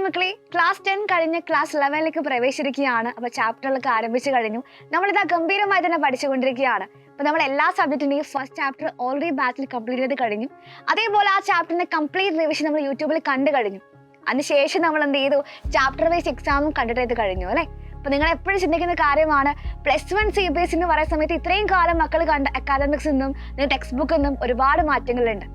മക്കളെ, ക്ലാസ് 10 കഴിഞ്ഞ് ക്ലാസ് 11ലേക്ക് പ്രവേശിച്ചിരിക്കുകയാണ്. അപ്പോൾ ചാപ്റ്ററുകളൊക്കെ ആരംഭിച്ചു കഴിഞ്ഞു. നമ്മളിതാ ഗംഭീരമായി തന്നെ പഠിച്ചുകൊണ്ടിരിക്കുകയാണ്. അപ്പോൾ നമ്മൾ എല്ലാ സബ്ജക്റ്റിൻ്റെയും ഫസ്റ്റ് ചാപ്റ്റർ ഓൾറെഡി ബാച്ചിൽ കംപ്ലീറ്റ് ചെയ്ത് കഴിഞ്ഞു. അതേപോലെ ആ ചാപ്റ്ററിൻ്റെ കംപ്ലീറ്റ് റിവിഷൻ നമ്മൾ യൂട്യൂബിൽ കണ്ടു കഴിഞ്ഞു. അതിനുശേഷം നമ്മൾ എന്ത് ചെയ്തു, ചാപ്റ്റർ വൈസ് എക്സാമും കണ്ടിട്ട് ചെയ്ത് കഴിഞ്ഞു അല്ലേ. അപ്പോൾ നിങ്ങൾ എപ്പോഴും ചിന്തിക്കുന്ന കാര്യമാണ്, +1 CBSE എന്ന് പറയുന്ന സമയത്ത് ഇത്രയും കാലം മക്കൾ കണ്ട അക്കാദമിക്സിൽ നിന്നും ടെക്സ്റ്റ് ബുക്കിൽ നിന്നും ഒരുപാട് മാറ്റങ്ങളുണ്ട്.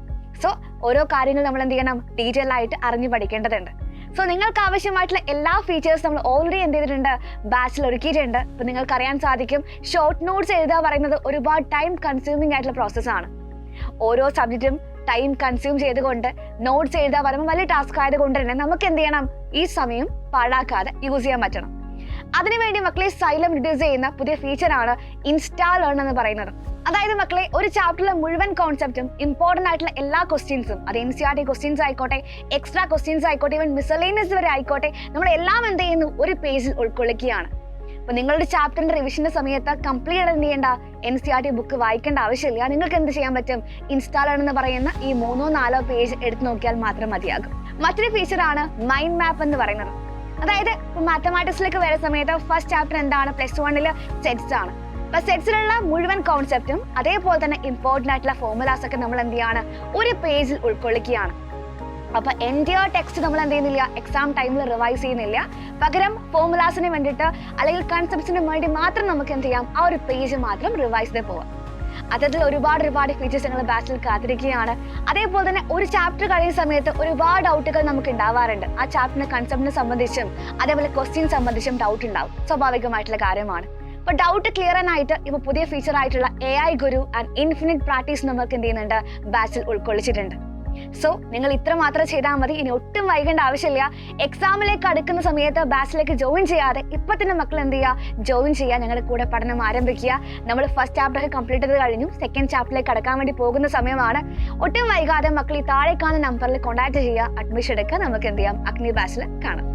സോ ഓരോ കാര്യങ്ങൾ നമ്മൾ എന്ത് ചെയ്യണം, ഡീറ്റെയിൽ ആയിട്ട് അറിഞ്ഞു പഠിക്കേണ്ടതുണ്ട്. സോ നിങ്ങൾക്ക് ആവശ്യമായിട്ടുള്ള എല്ലാ ഫീച്ചേഴ്സും നമ്മൾ ഓൾറെഡി എന്ത് ചെയ്തിട്ടുണ്ട്, ബാച്ചിൽ ഒരുക്കിയിട്ടുണ്ട്. അപ്പോൾ നിങ്ങൾക്ക് അറിയാൻ സാധിക്കും, ഷോർട്ട് നോട്ട്സ് എഴുതുക പറയുന്നത് ഒരുപാട് ടൈം കൺസ്യൂമിംഗ് ആയിട്ടുള്ള പ്രോസസ്സാണ്. ഓരോ സബ്ജക്റ്റും ടൈം കൺസ്യൂം ചെയ്തുകൊണ്ട് നോട്ട്സ് എഴുതുക പറയുമ്പോൾ വലിയ ടാസ്ക് ആയതുകൊണ്ട് തന്നെ നമുക്ക് എന്ത് ചെയ്യണം, ഈ സമയം പാഴാക്കാതെ യൂസ് ചെയ്യാൻ പറ്റണം. അതിനുവേണ്ടി മക്കളെ സൈലം റിഡ്യൂസ് ചെയ്യുന്ന പുതിയ ഫീച്ചറാണ് ഇൻസ്റ്റാ ലേൺ എന്ന് പറയുന്നത്. അതായത് മക്കളെ, ഒരു ചാപ്റ്ററിലെ മുഴുവൻ കോൺസെപ്റ്റും ഇമ്പോർട്ടൻ്റ് ആയിട്ടുള്ള എല്ലാ ക്വസ്റ്റ്യൻസും, അത് NCERT ക്വസ്റ്റ്യൻസ് ആയിക്കോട്ടെ, എക്സ്ട്രാ ക്വസ്റ്റ്യൻസ് ആയിക്കോട്ടെ, ഈവൻ മിസലേനിയസ് വരെ ആയിക്കോട്ടെ, നമ്മളെല്ലാം എന്ത് ചെയ്യുന്നു, ഒരു പേജിൽ ഉൾക്കൊള്ളിക്കുകയാണ്. അപ്പോൾ നിങ്ങളുടെ ചാപ്റ്ററിന്റെ റിവിഷന്റെ സമയത്ത് കംപ്ലീറ്റ് എന്ത് ചെയ്യേണ്ട, NCERT ബുക്ക് വായിക്കേണ്ട ആവശ്യമില്ല. നിങ്ങൾക്ക് എന്ത് ചെയ്യാൻ പറ്റും, ഇൻസ്റ്റാ ലേൺ എന്ന് പറയുന്ന ഈ 3-4 പേജ് എടുത്ത് നോക്കിയാൽ മാത്രം മതിയാകും. മറ്റൊരു ഫീച്ചറാണ് മൈൻഡ് മാപ്പ് എന്ന് പറയുന്നത്. അതായത് മാത്തമാറ്റിക്സിലേക്ക് വരുന്ന സമയത്ത് ഫസ്റ്റ് ചാപ്റ്റർ എന്താണ്, +1 സെറ്റ്സ് ആണ്. അപ്പൊ സെറ്റ്സിലുള്ള മുഴുവൻ കോൺസെപ്റ്റും അതേപോലെ തന്നെ ഇമ്പോർട്ടൻ്റ് ആയിട്ടുള്ള ഫോർമുലാസ് ഒക്കെ നമ്മൾ എന്ത് ചെയ്യാണ്, ഒരു പേജിൽ ഉൾക്കൊള്ളിക്കുകയാണ്. അപ്പൊ എൻറ്റയർ ടെക്സ്റ്റ് നമ്മൾ എന്ത് ചെയ്യുന്നില്ല, എക്സാം ടൈമിൽ റിവൈസ് ചെയ്യുന്നില്ല. പകരം ഫോർമുലാസിന് വേണ്ടിയിട്ട് അല്ലെങ്കിൽ കൺസെപ്റ്റ്സിന് വേണ്ടി മാത്രം നമുക്ക് എന്ത് ചെയ്യാം, ആ ഒരു പേജ് മാത്രം റിവൈസ് ചെയ്ത് പോവാം. അത്തരത്തിൽ ഒരുപാട് ഫീച്ചേഴ്സ് ഞങ്ങൾ ബാച്ചിൽ കാത്തിരിക്കുകയാണ്. അതേപോലെ തന്നെ ഒരു ചാപ്റ്റർ കഴിയുന്ന സമയത്ത് ഒരുപാട് ഡൗട്ടുകൾ നമുക്ക് ഉണ്ടാവാറുണ്ട്. ആ ചാപ്റ്ററിന്റെ കൺസെപ്റ്റിനെ സംബന്ധിച്ചും അതേപോലെ ക്വസ്റ്റ്യൻ സംബന്ധിച്ചും ഡൗട്ട് ഉണ്ടാവും, സ്വാഭാവികമായിട്ടുള്ള കാര്യമാണ്. അപ്പോൾ ഡൗട്ട് ക്ലിയർ ആയിട്ട് ഇപ്പോൾ പുതിയ ഫീച്ചർ ആയിട്ടുള്ള AI Guru and infinite practice നമുക്ക് എന്ത് ചെയ്യുന്നുണ്ട്, ബാച്ചിൽ ഉൾക്കൊള്ളിച്ചിട്ടുണ്ട്. സോ നിങ്ങൾ ഇത്ര മാത്രം ചെയ്താൽ മതി, ഇനി ഒട്ടും വൈകേണ്ട ആവശ്യമില്ല. എക്സാമിലേക്ക് അടുക്കുന്ന സമയത്ത് ബാച്ചിലേക്ക് ജോയിൻ ചെയ്യാതെ ഇപ്പം തന്നെ മക്കൾ എന്ത് ചെയ്യുക, ജോയിൻ ചെയ്യുക, ഞങ്ങളുടെ കൂടെ പഠനം ആരംഭിക്കുക. നമ്മൾ ഫസ്റ്റ് ചാപ്റ്റർ കംപ്ലീറ്റ് ചെയ്ത് കഴിഞ്ഞു, സെക്കൻഡ് ചാപ്റ്ററിലേക്ക് കടക്കാൻ വേണ്ടി പോകുന്ന സമയമാണ്. ഒട്ടും വൈകാതെ മക്കൾ ഈ താഴെ കാണുന്ന നമ്പറിൽ കോൺടാക്ട് ചെയ്യുക, അഡ്മിഷൻ എടുക്കുക. നമുക്ക് എന്ത് ചെയ്യാം, അഗ്നി ബാച്ചിൽ കാണാം.